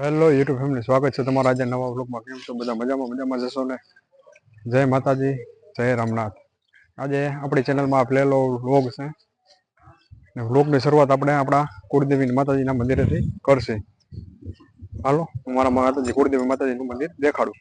Hello YouTube family, સ્વાગત છે તમારા આજે નવા વ્લોગમાં। કેમ છો બધા? મજામાં જશો ને? જય માતાજી, જય રામનાથ। આજે આપણી ચેનલમાં પહેલો વ્લોગ છે ને વ્લોગની શરૂઆત આપણે આપણા કુળદેવી માતાજીના મંદિરેથી કરશે। હાલો, હું મારા માતાજી કુળદેવી માતાજીનું મંદિર દેખાડું।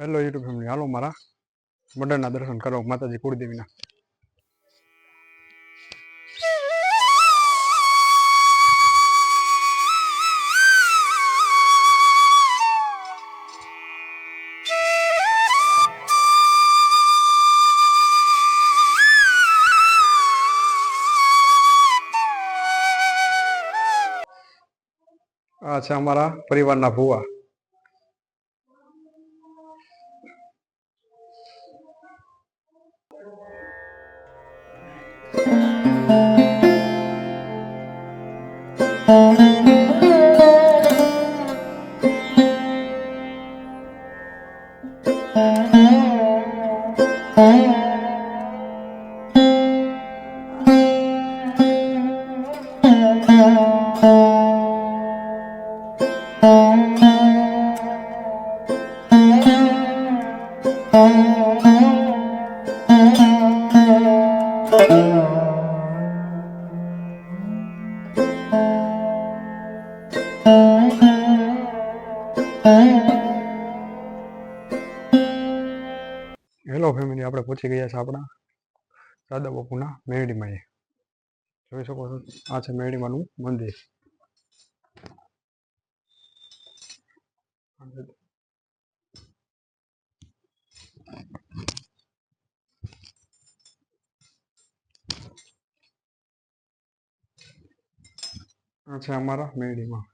હેલો યુટ્યુબ ફેમિલી, હાલો મારા મંડળના દર્શન કરો માતાજી કુળદેવીના। આ છે અમારા પરિવારના ભુવા। હેલો ફેમિલી, આપણે પહોંચી ગયા છે આપણા દાદા બાપુના મેરડીમાં। જોઈ શકો છો, આ છે મેરડીમાનું મંદિર। આ છે અમારા મેરડીમાં।